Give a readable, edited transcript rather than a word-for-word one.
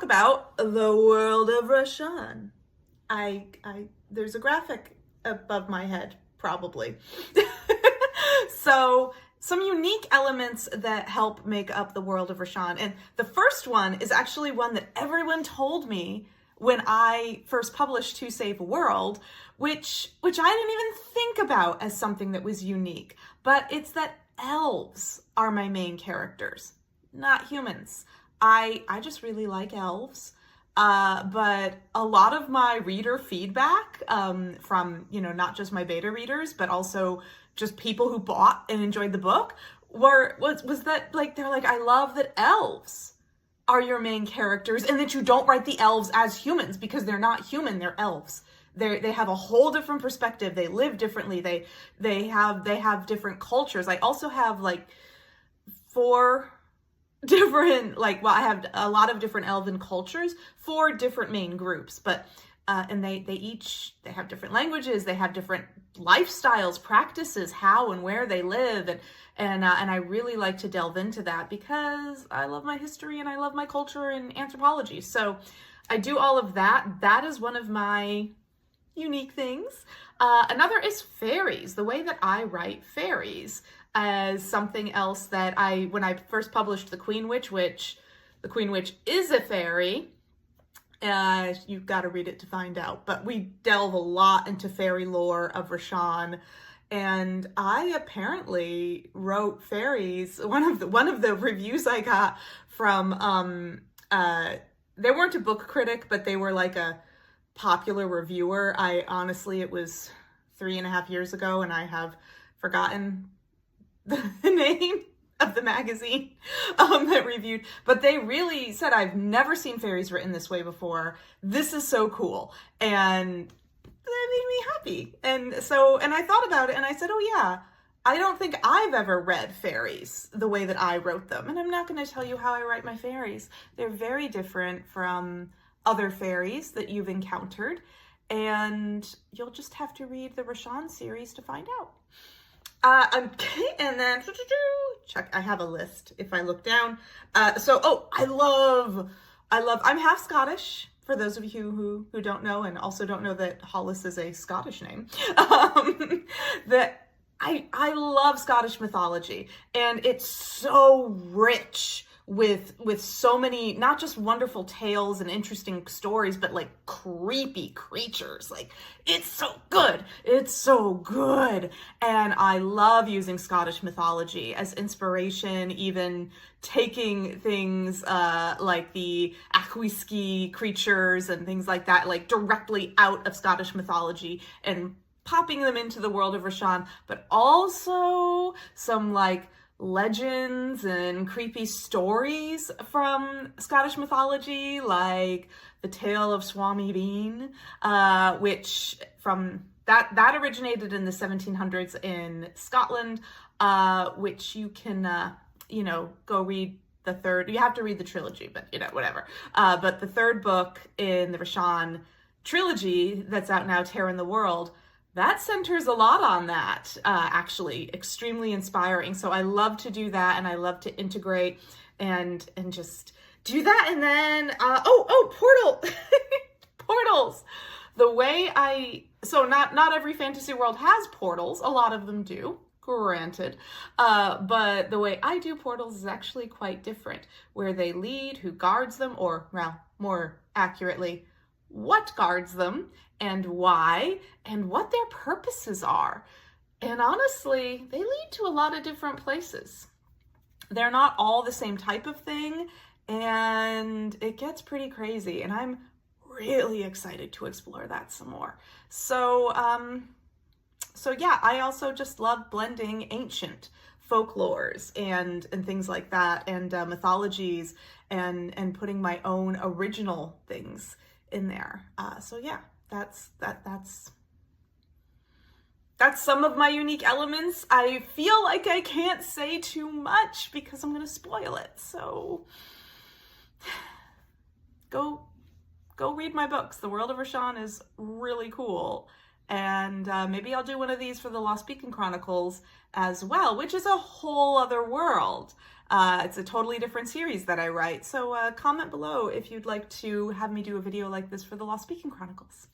about the world of Raashan. There's a graphic above my head, probably. So, some unique elements that help make up the world of Raashan. And the first one is actually one that everyone told me when I first published To Save a World, which I didn't even think about as something that was unique. But it's that elves are my main characters, not humans. I just really like elves. But a lot of my reader feedback from, not just my beta readers, but also just people who bought and enjoyed the book was that, like, they're like, I love that elves are your main characters and that you don't write the elves as humans, because they're not human, they're elves. They have a whole different perspective. They live differently. They have different cultures. I also have like 4 different, I have a lot of different elven cultures, 4 different main groups, but and they have different languages, they have different lifestyles, practices, how and where they live, and I really like to delve into that because I love my history and I love my culture and anthropology. So I do all of that. That is one of my unique things. Another is fairies. The way that I write fairies as something else that when I first published The Queen Witch, which The Queen Witch is a fairy, you've got to read it to find out, but we delve a lot into fairy lore of Raashan, and I apparently wrote fairies. One of the reviews I got from, they weren't a book critic, but they were like a popular reviewer. It was 3.5 years ago, and I have forgotten the name of the magazine that reviewed, but they really said, I've never seen fairies written this way before. This is so cool. And that made me happy. And I thought about it and I said, oh yeah, I don't think I've ever read fairies the way that I wrote them. And I'm not going to tell you how I write my fairies. They're very different from other fairies that you've encountered. And you'll just have to read the Raashan series to find out. Okay, and then check. I have a list if I look down. I'm half Scottish, for those of you who don't know, and also don't know that Hollis is a Scottish name. That I love Scottish mythology, and it's so rich with so many, not just wonderful tales and interesting stories, but like creepy creatures. Like, it's so good. It's so good. And I love using Scottish mythology as inspiration, even taking things like the Aquisky creatures and things like that, like directly out of Scottish mythology and popping them into the world of Raashan, but also some like legends and creepy stories from Scottish mythology, like the tale of Swami Bean, which from that originated in the 1700s in Scotland, which you can go read the third. You have to read the trilogy, but whatever. But the third book in the Raashan trilogy that's out now, Terror in the World, that centers a lot on that, actually. Extremely inspiring. So I love to do that, and I love to integrate and just do that. And then, portal, portals. The way not every fantasy world has portals. A lot of them do, granted. But the way I do portals is actually quite different. Where they lead, who guards them, or, well, more accurately, what guards them, and why, and what their purposes are. And honestly, they lead to a lot of different places. They're not all the same type of thing, and it gets pretty crazy, and I'm really excited to explore that some more. So yeah, I also just love blending ancient folklores and things like that, and mythologies, and putting my own original things in there. So yeah, that's some of my unique elements. I feel like I can't say too much because I'm gonna spoil it. So go read my books. The World of Raashan is really cool, And maybe I'll do one of these for the Lost Beacon Chronicles as well, which is a whole other world. It's a totally different series that I write. So comment below if you'd like to have me do a video like this for the Lost Beacon Chronicles.